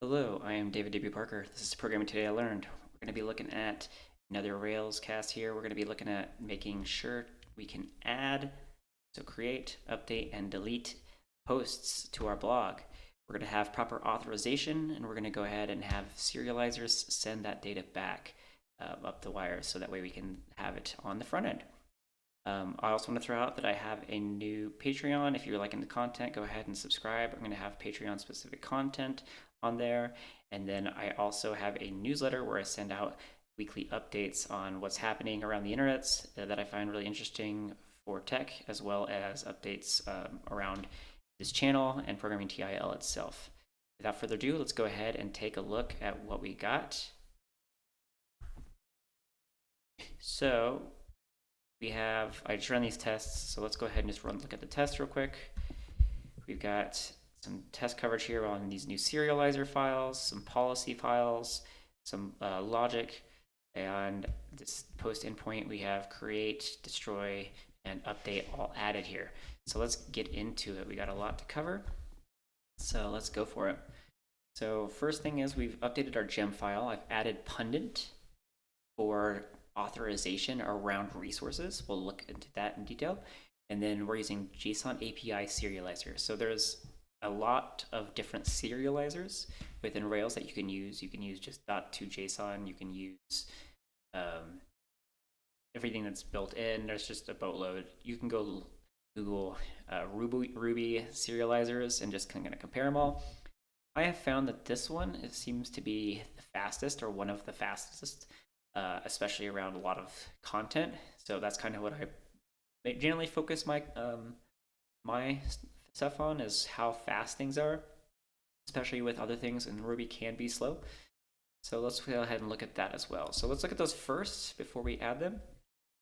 Hello, I am David W. Parker. This is Programming Today I Learned. We're going to be looking at another Rails cast here. We're going to be looking at making sure we can add, so create, update, and delete posts to our blog. We're going to have proper authorization, and we're going to go ahead and have serializers send that data back up the wire so that way we can have it on the front end. I also want to throw out that I have a new Patreon. If you're liking the content, go ahead and subscribe. I'm going to have Patreon specific content on there. And then I also have a newsletter where I send out weekly updates on what's happening around the internet that I find really interesting for tech, as well as updates around this channel and ProgrammingTIL itself. Without further ado, let's go ahead and take a look at what we got. So I just ran these tests, so let's go ahead and just look at the test real quick. We've got some test coverage here on these new serializer files, some policy files, some logic, and this post endpoint we have create, destroy, and update all added here. So let's get into it. We got a lot to cover, so let's go for it. So first thing is we've updated our Gemfile. I've added Pundit for authorization around resources. We'll look into that in detail. And then we're using JSON API Serializer. So there's a lot of different serializers within Rails that you can use. You can use just .to.json. You can use everything that's built in. There's just a boatload. You can go Google Ruby serializers and just kind of compare them all. I have found that this one seems to be the fastest, or one of the fastest, especially around a lot of content. So that's kind of what I generally focus my my stuff on, is how fast things are, especially with other things, and Ruby can be slow. So let's go ahead and look at that as well. So let's look at those first before we add them.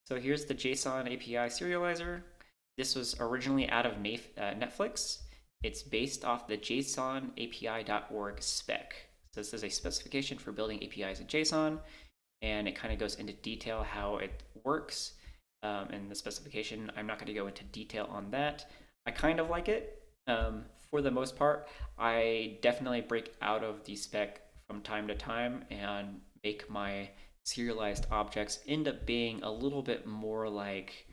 So here's the JSON API Serializer. This was originally out of Netflix. It's based off the JSONAPI.org spec. So this is a specification for building APIs in JSON, and it kind of goes into detail how it works in the specification. I'm not going to go into detail on that. I kind of like it. For the most part, I definitely break out of the spec from time to time and make my serialized objects end up being a little bit more like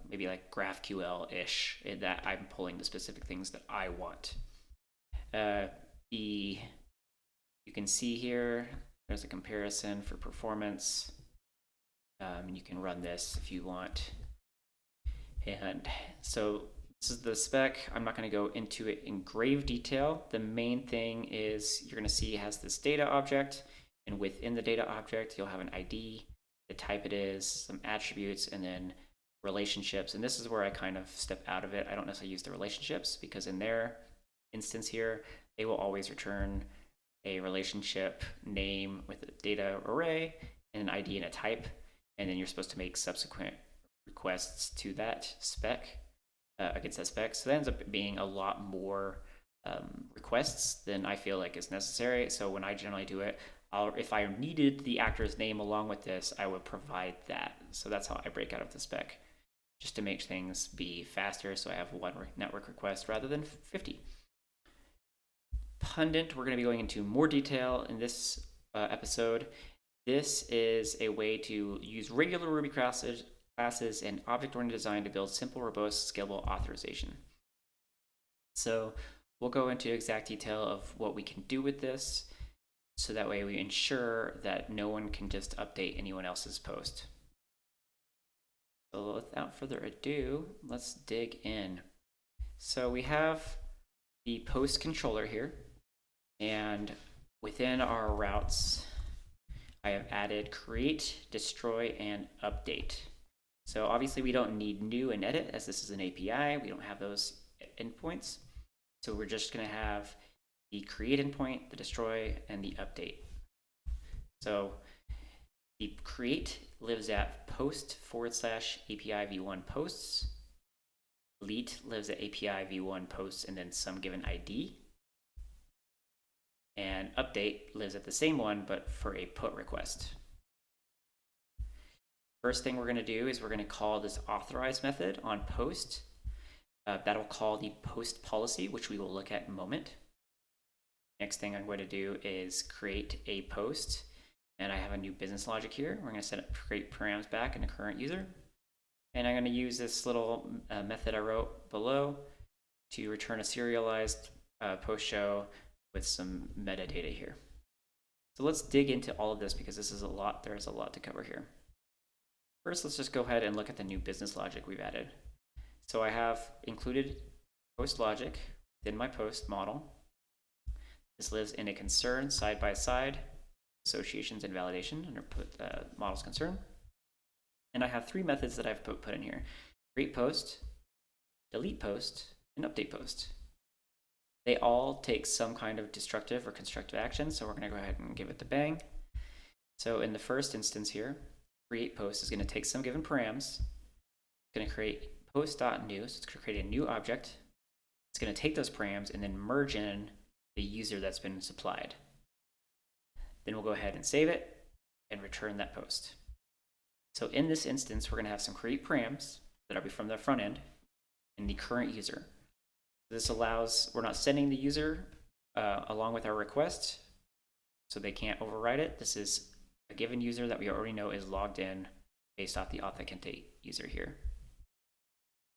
maybe like GraphQL-ish, in that I'm pulling the specific things that I want. You can see here, there's a comparison for performance. You can run this if you want. And so this is the spec. I'm not going to go into it in grave detail. The main thing is you're going to see it has this data object, and within the data object, you'll have an ID, the type it is, some attributes, and then relationships. And this is where I kind of step out of it. I don't necessarily use the relationships, because in their instance here, they will always return a relationship name with a data array and an ID and a type. And then you're supposed to make subsequent requests to that spec, against that spec. So that ends up being a lot more requests than I feel like is necessary. So when I generally do it, if I needed the actor's name along with this, I would provide that. So that's how I break out of the spec, just to make things be faster. So I have one network request rather than 50. Pundit, we're going to be going into more detail in this episode. This is a way to use regular Ruby classes and object-oriented design to build simple, robust, scalable authorization. So we'll go into exact detail of what we can do with this, so that way we ensure that no one can just update anyone else's post. So without further ado, let's dig in. So we have the post controller here, and within our routes, I have added create, destroy, and update. So obviously we don't need new and edit, as this is an API. We don't have those endpoints. So we're just going to have the create endpoint, the destroy, and the update. So the create lives at post /API v1 posts. Delete lives at API v1 posts and then some given ID. And update lives at the same one, but for a put request. First thing we're going to do is we're going to call this authorize method on post. That'll call the post policy, which we will look at in a moment. Next thing I'm going to do is create a post, and I have a new business logic here. We're going to set up create params back in a current user, and I'm going to use this little method I wrote below to return a serialized post show with some metadata here. So let's dig into all of this because this is a lot. There's a lot to cover here. First, let's just go ahead and look at the new business logic we've added. So I have included post logic within my post model. This lives in a concern side by side, associations and validation under model's concern. And I have three methods that I've put in here: create post, delete post, and update post. They all take some kind of destructive or constructive action, so we're going to go ahead and give it the bang. So in the first instance here, create post is going to take some given params. It's going to create post.new, so it's going to create a new object. It's going to take those params and then merge in the user that's been supplied. Then we'll go ahead and save it and return that post. So in this instance, we're going to have some create params that will be from the front end in the current user. This allows, we're not sending the user along with our request, so they can't override it. This is a given user that we already know is logged in based off the authenticate user here.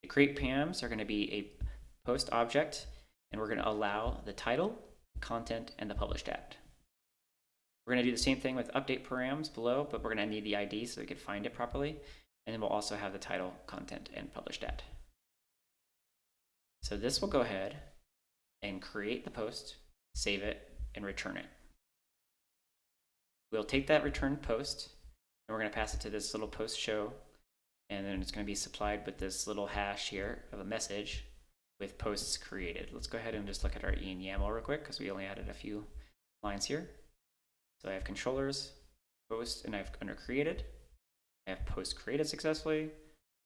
The create params are going to be a post object, and we're going to allow the title, content, and the published at. We're going to do the same thing with update params below, but we're going to need the ID so we can find it properly. And then we'll also have the title, content, and published at. So this will go ahead and create the post, save it, and return it. We'll take that returned post, and we're going to pass it to this little post show, and then it's going to be supplied with this little hash here of a message with posts created. Let's go ahead and just look at our E and YAML real quick because we only added a few lines here. So I have controllers, post, and I have under created. I have post created successfully,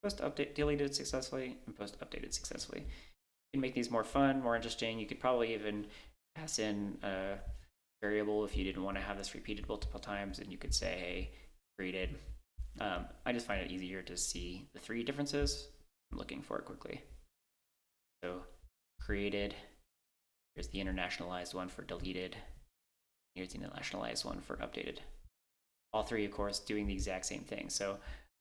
post update deleted successfully, and post updated successfully. You can make these more fun, more interesting. You could probably even pass in a variable if you didn't want to have this repeated multiple times, and you could say, hey, created. I just find it easier to see the three differences. I'm looking for it quickly. So created, here's the internationalized one for deleted, here's the internationalized one for updated. All three, of course, doing the exact same thing. So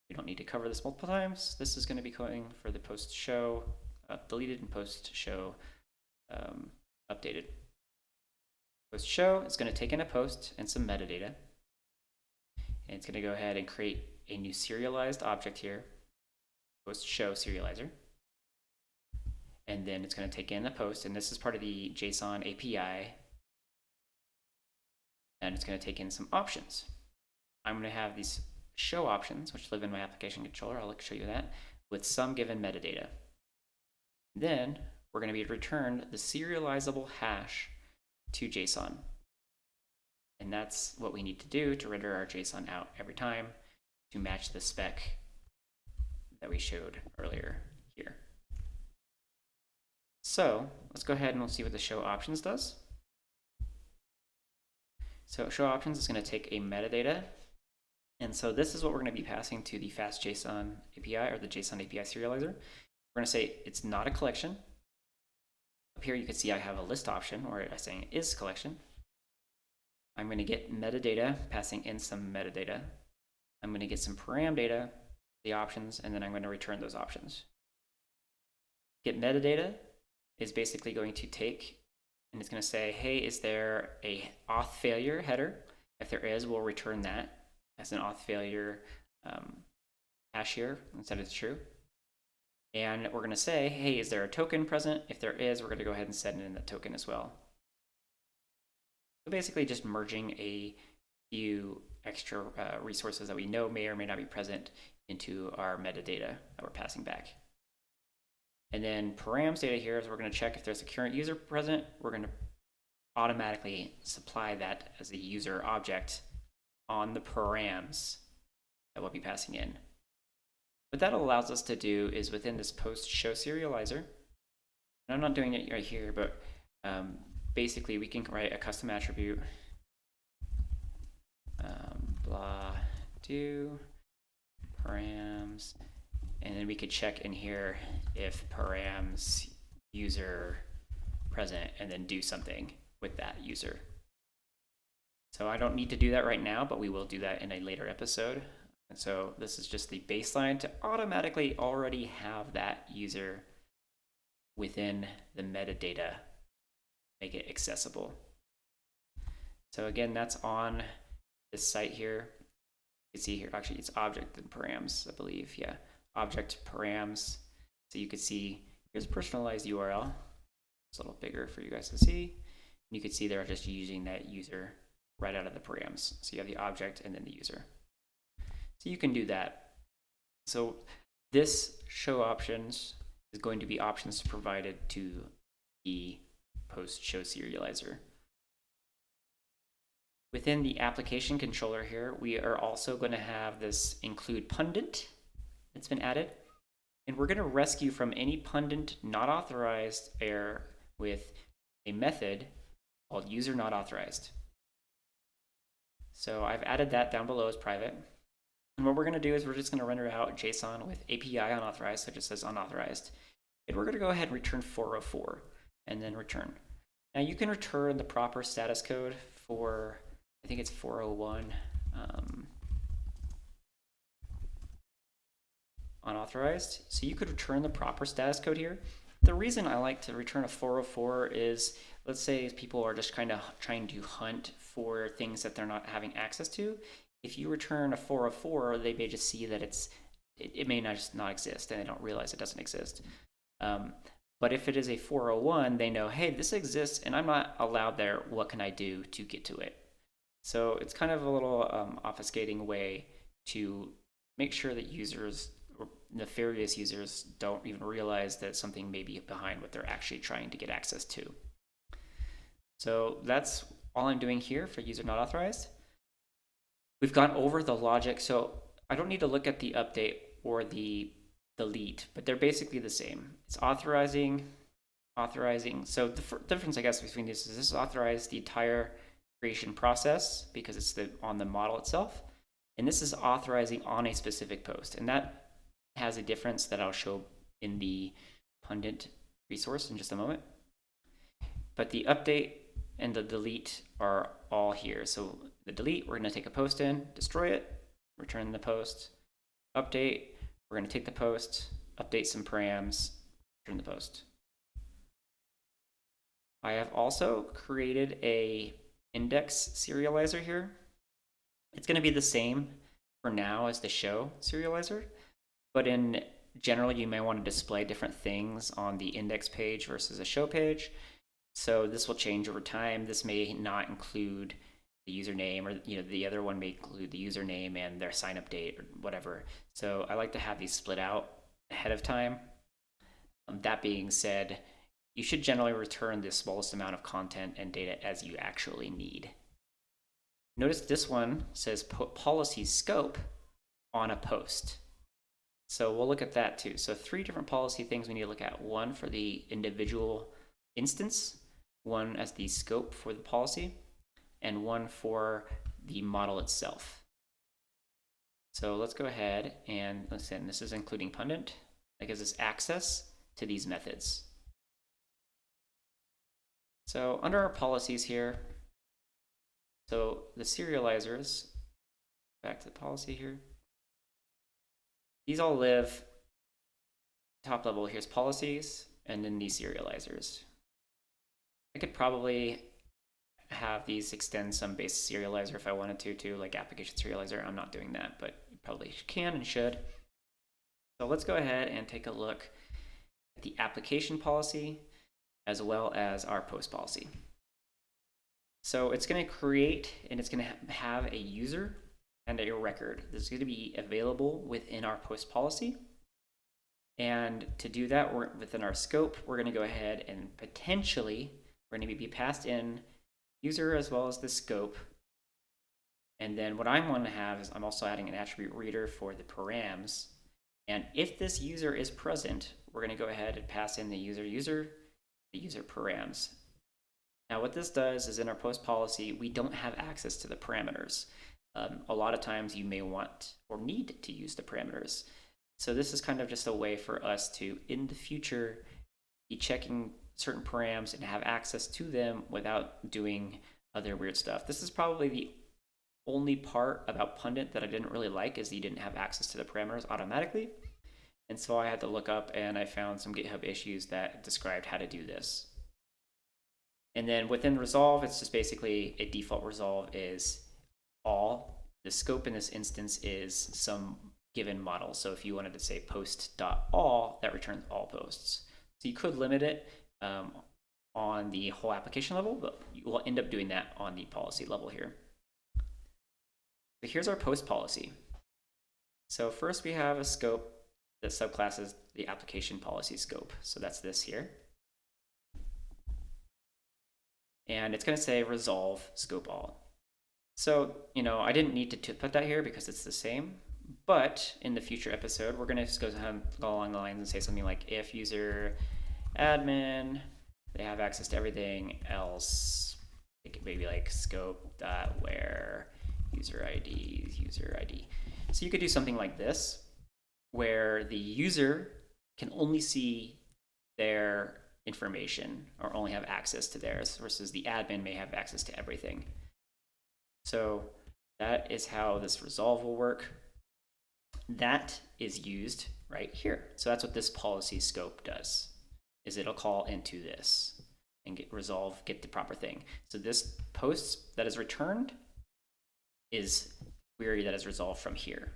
we don't need to cover this multiple times. This is going to be going for the post show deleted and post show updated. Post show is going to take in a post and some metadata. And it's going to go ahead and create a new serialized object here, post show serializer. And then it's going to take in a post, and this is part of the JSON API. And it's going to take in some options. I'm going to have these show options, which live in my application controller. I'll show you that, with some given metadata. Then we're going to be returned the serializable hash to JSON. And that's what we need to do to render our JSON out every time to match the spec that we showed earlier here. So let's go ahead and we'll see what the show options does. So show options is going to take a metadata. And so this is what we're going to be passing to the fast JSON API or the JSON API serializer. We're going to say it's not a collection. Up here you can see I have a list option where I'm saying is collection. I'm going to get metadata, passing in some metadata. I'm going to get some param data, the options, and then I'm going to return those options. Get metadata is basically going to take, and it's going to say, hey, is there a auth failure header? If there is, we'll return that as an auth failure hash here and set it to true. And we're going to say, hey, is there a token present? If there is, we're going to go ahead and set in the token as well. So basically just merging a few extra resources that we know may or may not be present into our metadata that we're passing back. And then params data here is we're going to check if there's a current user present. We're going to automatically supply that as a user object on the params that we'll be passing in. What that allows us to do is within this post show serializer, and I'm not doing it right here, but basically we can write a custom attribute, blah, do params, and then we could check in here if params user present and then do something. with that user. So I don't need to do that right now, but we will do that in a later episode. And so this is just the baseline to automatically already have that user within the metadata, make it accessible. So again, that's on this site here. You can see here, actually it's object and params, I believe. Yeah, object params. So you can see here's a personalized URL. It's a little bigger for you guys to see. And you can see they're just using that user right out of the params. So you have the object and then the user. So you can do that. So this show options is going to be options provided to the post show serializer. Within the application controller here, we are also going to have this include pundit that's been added. And we're going to rescue from any pundit not authorized error with a method called user not authorized. So I've added that down below as private. And what we're going to do is we're just going to render out JSON with API unauthorized, so it just says unauthorized. And we're going to go ahead and return 404 and then return. Now you can return the proper status code for, I think it's 401 unauthorized. So you could return the proper status code here. The reason I like to return a 404 is, let's say people are just kind of trying to hunt for things that they're not having access to. If you return a 404, they may just see that it may just not exist and they don't realize it doesn't exist. But if it is a 401, they know, hey, this exists and I'm not allowed there. What can I do to get to it? So it's kind of a little obfuscating way to make sure that users, or nefarious users, don't even realize that something may be behind what they're actually trying to get access to. So that's all I'm doing here for user not authorized. We've gone over the logic, so I don't need to look at the update or the delete, but they're basically the same. It's authorizing. So the difference, I guess, between these is this is authorized the entire creation process because it's on the model itself, and this is authorizing on a specific post, and that has a difference that I'll show in the Pundit resource in just a moment. But the update and the delete are all here. So the delete, we're going to take a post in, destroy it, return the post. Update, we're going to take the post, update some params, return the post. I have also created a index serializer here. It's going to be the same for now as the show serializer, but in general, you may want to display different things on the index page versus a show page. So this will change over time. This may not include the username, or the other one may include the username and their sign up date or whatever. So I like to have these split out ahead of time. That being said, you should generally return the smallest amount of content and data as you actually need. Notice this one says put policy scope on a post. So we'll look at that too. So 3 different policy things we need to look at. One for the individual instance, one as the scope for the policy, and one for the model itself. So let's go ahead and listen. This is including Pundit. That gives us access to these methods. So under our policies here, so the serializers, back to the policy here, these all live top level. Here's policies and then these serializers. I could probably have these extend some base serializer if I wanted to like application serializer. I'm not doing that, but you probably can and should. So let's go ahead and take a look at the application policy as well as our post policy. So it's going to create and it's going to have a user and a record. This is going to be available within our post policy. And to do that, within our scope, we're going to go ahead and potentially, we're going to be passed in user as well as the scope. And then what I want to have is I'm also adding an attribute reader for the params. And if this user is present, we're going to go ahead and pass in the user params. Now what this does is in our post policy, we don't have access to the parameters. A lot of times you may want or need to use the parameters. So this is kind of just a way for us to, in the future, be checking certain params and have access to them without doing other weird stuff. This is probably the only part about Pundit that I didn't really like, is that you didn't have access to the parameters automatically. And so I had to look up, and I found some GitHub issues that described how to do this. And then within resolve, it's just basically a default resolve is all. The scope in this instance is some given model. So if you wanted to say post.all, that returns all posts. So you could limit it on the whole application level, but you will end up doing that on the policy level here. So here's our post policy. So first we have a scope that subclasses the application policy scope. So that's this here. And it's going to say resolve scope all. So, I didn't need to put that here because it's the same. But in the future episode, we're going to just go along the lines and say something like if user admin, they have access to everything else, it could maybe like scope.where user ID. So you could do something like this, where the user can only see their information or only have access to theirs, versus the admin may have access to everything. So that is how this resolve will work. That is used right here. So that's what this policy scope does, is it'll call into this and get the proper thing. So this post that is returned is query that is resolved from here,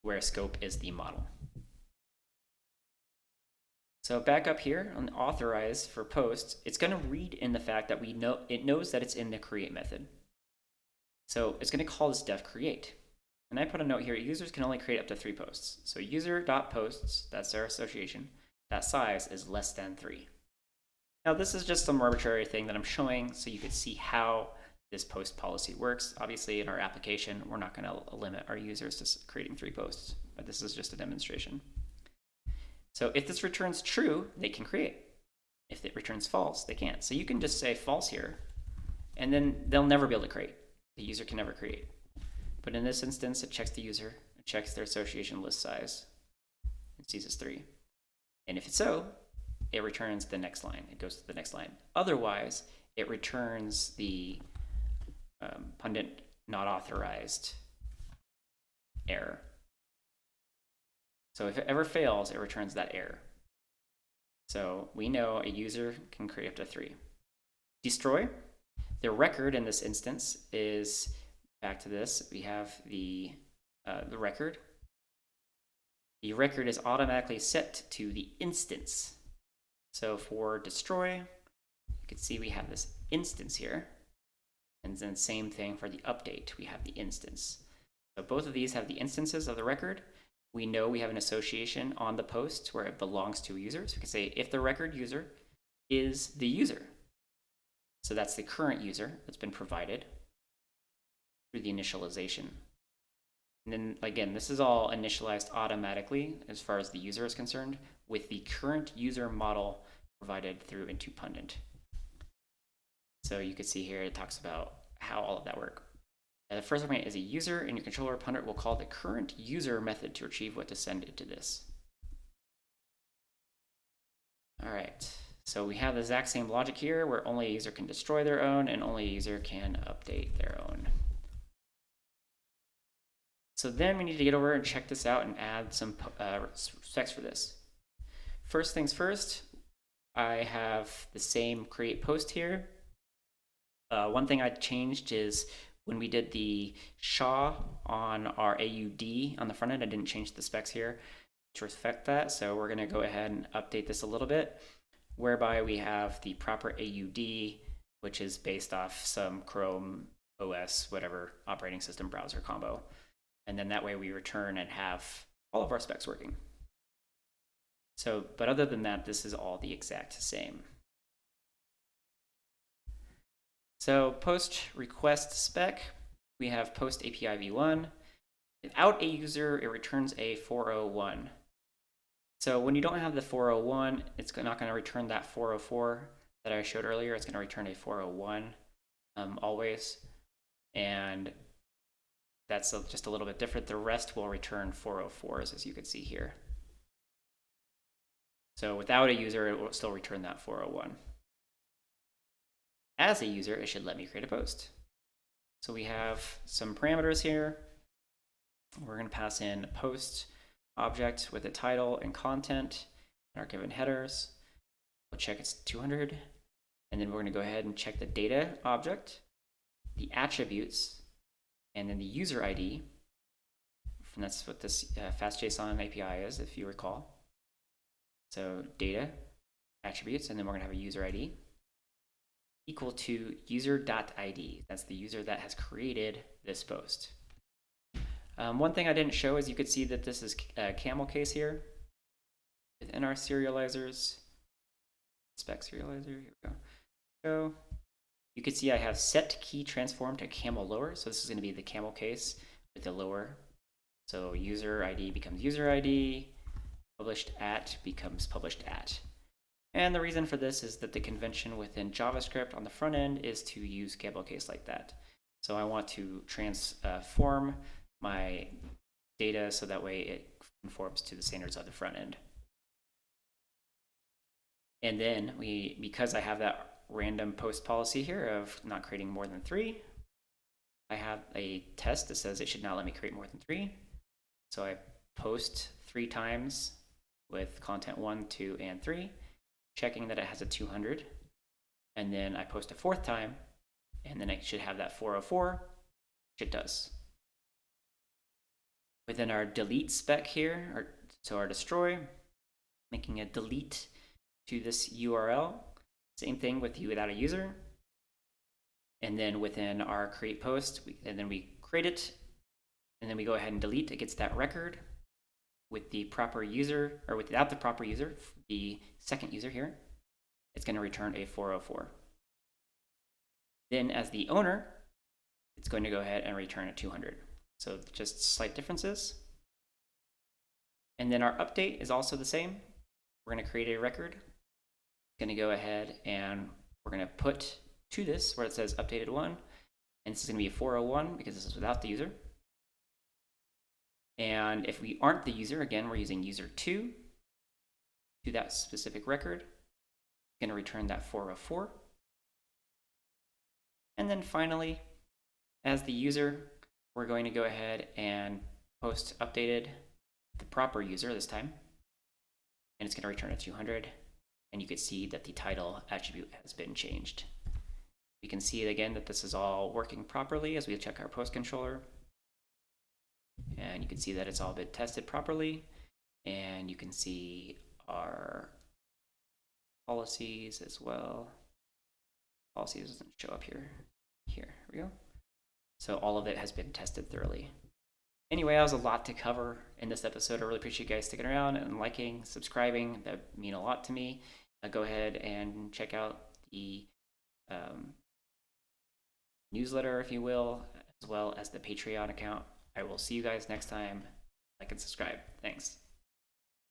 where scope is the model. So back up here on authorize for posts, it's going to read in the fact that it knows that it's in the create method. So it's going to call this def create. And I put a note here, users can only create up to 3 posts. So user.posts, that's their association, that size is less than 3. Now this is just some arbitrary thing that I'm showing so you could see how this post policy works. Obviously in our application, we're not going to limit our users to creating 3 posts, but this is just a demonstration. So if this returns true, they can create. If it returns false, they can't. So you can just say false here, and then they'll never be able to create. The user can never create. But in this instance, it checks the user, it checks their association list size, it sees it's 3. And if it's so, it returns the next line. It goes to the next line. Otherwise, it returns the Pundit not authorized error. So if it ever fails, it returns that error. So we know a user can create up to 3. Destroy. The record in this instance is, back to this, we have the record. The record is automatically set to the instance. So for destroy, you can see we have this instance here. And then same thing for the update, we have the instance. So both of these have the instances of the record. We know we have an association on the post where it belongs to a user. So we can say if the record user is the user. So that's the current user that's been provided through the initialization. And then again, this is all initialized automatically as far as the user is concerned with the current user model provided through into Pundit. So you can see here it talks about how all of that works. The first argument is a user, and your controller Pundit will call the current user method to retrieve what to send into this. All right, so we have the exact same logic here where only a user can destroy their own and only a user can update their own. So then we need to get over and check this out and add some specs for this. First things first, I have the same create post here. One thing I changed is when we did the SHA on our AUD on the front end, I didn't change the specs here to reflect that. So we're going to go ahead and update this a little bit, whereby we have the proper AUD, which is based off some Chrome OS, whatever operating system browser combo. And then that way we return and have all of our specs working. So, but other than that, this is all the exact same. So post request spec, we have post API v1. Without a user, it returns a 401. So when you don't have the 401, it's not going to return that 404 that I showed earlier. It's going to return a 401 always. And that's just a little bit different. The rest will return 404s, as you can see here. So without a user, it will still return that 401. As a user, it should let me create a post. So we have some parameters here. We're going to pass in a post object with a title and content and our given headers. We'll check it's 200. And then we're going to go ahead and check the data object, the attributes, and then the user ID. And that's what this fast JSON API is, if you recall. So data, attributes, and then we're going to have a user ID equal to user.id. That's the user that has created this post. One thing I didn't show is you could see that this is a camel case here within our serializers. Spec serializer, here we go. So you can see I have set key transform to camel lower. So this is going to be the camel case with the lower. So user ID becomes user ID, published at becomes published at. And the reason for this is that the convention within JavaScript on the front end is to use camel case like that. So I want to transform my data so that way it conforms to the standards of the front end. And then because I have that random post policy here of not creating more than 3, I have a test that says it should not let me create more than 3. So I post 3 times with content 1, 2, and 3, checking that it has a 200. And then I post a 4th time, and then it should have that 404, which it does. Within our delete spec here, so our destroy, making a delete to this URL. Same thing with without a user. And then within our create post, and then we create it, and then we go ahead and delete. It gets that record with the proper user, or without the proper user, the second user here. It's going to return a 404. Then as the owner, it's going to go ahead and return a 200. So just slight differences. And then our update is also the same. We're going to create a record. Going to go ahead and we're going to put to this where it says updated 1. And this is going to be a 401 because this is without the user. And if we aren't the user, again, we're using user2 to that specific record. Going to return that 404. And then finally, as the user, we're going to go ahead and post updated the proper user this time. And it's going to return a 200. And you can see that the title attribute has been changed. We can see again that this is all working properly as we check our post controller. And you can see that it's all been tested properly. And you can see our policies as well. Policies doesn't show up here. Here we go. So all of it has been tested thoroughly. Anyway, that was a lot to cover in this episode. I really appreciate you guys sticking around and liking, subscribing. That mean a lot to me. Go ahead and check out the newsletter, if you will, as well as the Patreon account. I will see you guys next time. Like and subscribe. Thanks.